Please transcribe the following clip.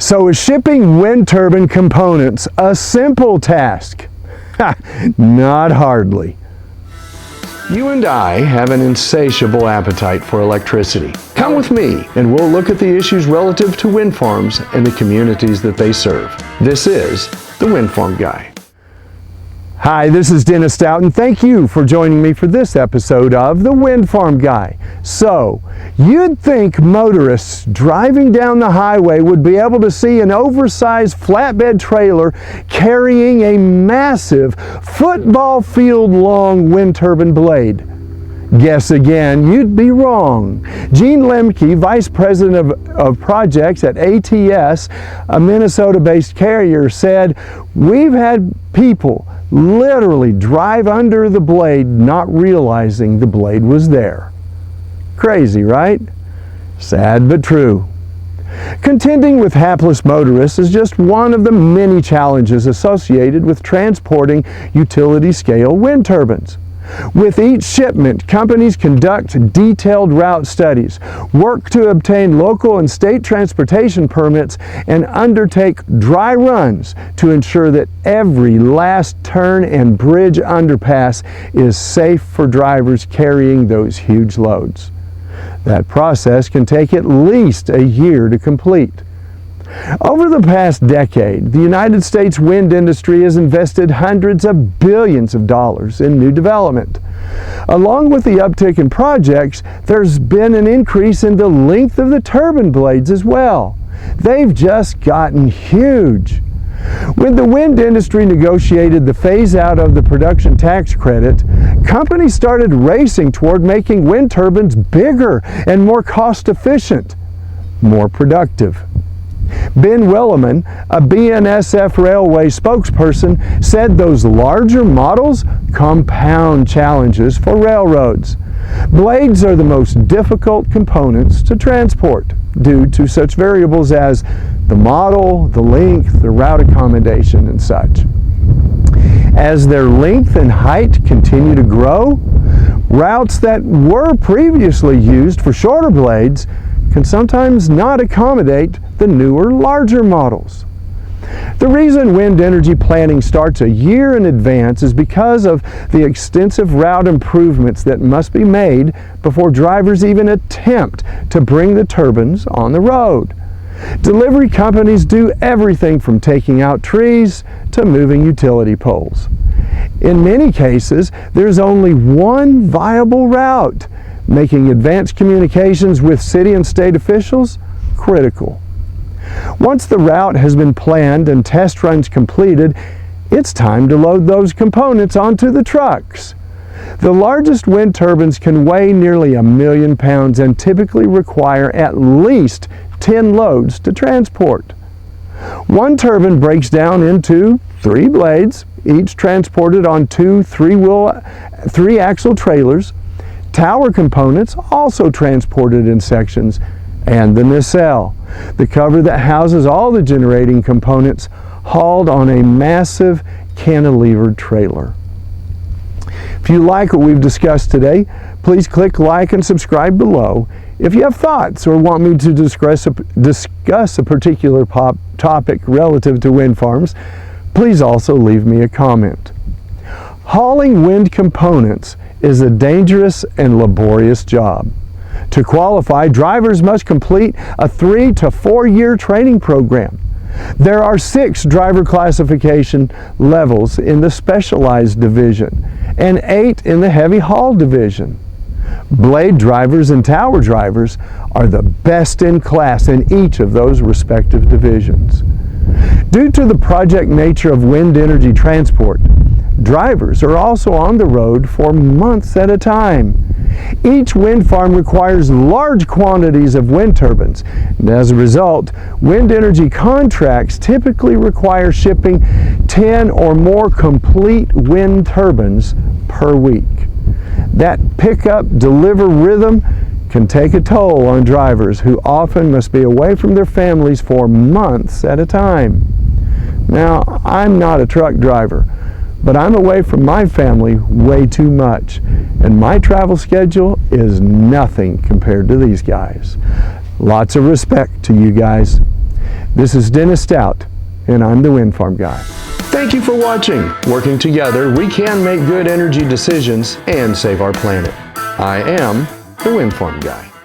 So is shipping wind turbine components a simple task? Not hardly. You and I have an insatiable appetite for electricity. Come with me and we'll look at the issues relative to wind farms and the communities that they serve. This is the Windfarm Guy. Hi, this is Dennis Stout, and thank you for joining me for this episode of the Windfarm Guy. So, you'd think motorists driving down the highway would be able to see an oversized flatbed trailer carrying a massive football field long wind turbine blade. Guess again, you'd be wrong. Gene Lemke, Vice President of Projects at ATS, a Minnesota-based carrier, said, "We've had people literally drive under the blade not realizing the blade was there." Crazy, right? Sad but true. Contending with hapless motorists is just one of the many challenges associated with transporting utility-scale wind turbines. With each shipment, companies conduct detailed route studies, work to obtain local and state transportation permits, and undertake dry runs to ensure that every last turn and bridge underpass is safe for drivers carrying those huge loads. That process can take at least a year to complete. Over the past decade, the United States wind industry has invested hundreds of billions of dollars in new development. Along with the uptick in projects, there's been an increase in the length of the turbine blades as well. They've just gotten huge. When the wind industry negotiated the phase-out of the production tax credit, companies started racing toward making wind turbines bigger and more cost-efficient, more productive. Ben Williman, a BNSF Railway spokesperson, said those larger models compound challenges for railroads. Blades are the most difficult components to transport due to such variables as the model, the length, the route accommodation, and such. As their length and height continue to grow, routes that were previously used for shorter blades can sometimes not accommodate the newer, larger models. The reason wind energy planning starts a year in advance is because of the extensive route improvements that must be made before drivers even attempt to bring the turbines on the road. Delivery companies do everything from taking out trees to moving utility poles. In many cases, there's only one viable route, making advanced communications with city and state officials critical. Once the route has been planned and test runs completed, it's time to load those components onto the trucks. The largest wind turbines can weigh nearly 1,000,000 pounds and typically require at least 10 loads to transport. One turbine breaks down into 3 blades, each transported on 2 3-axle trailers. Tower components also transported in sections, and the nacelle, the cover that houses all the generating components, hauled on a massive cantilevered trailer. If you like what we've discussed today, please click like and subscribe below. If you have thoughts or want me to discuss a particular topic relative to wind farms, please also leave me a comment. Hauling wind components is a dangerous and laborious job. To qualify, drivers must complete a 3 to 4 year training program. There are 6 driver classification levels in the specialized division and 8 in the heavy haul division. Blade drivers and tower drivers are the best in class in each of those respective divisions. Due to the project nature of wind energy transport, drivers are also on the road for months at a time. Each wind farm requires large quantities of wind turbines, and as a result, wind energy contracts typically require shipping 10 or more complete wind turbines per week. That pick-up-deliver rhythm can take a toll on drivers who often must be away from their families for months at a time. Now, I'm not a truck driver, but I'm away from my family way too much, and my travel schedule is nothing compared to these guys. Lots of respect to you guys. This is Dennis Stout, and I'm the Windfarm Guy. Thank you for watching. Working together, we can make good energy decisions and save our planet. I am the Windfarm Guy.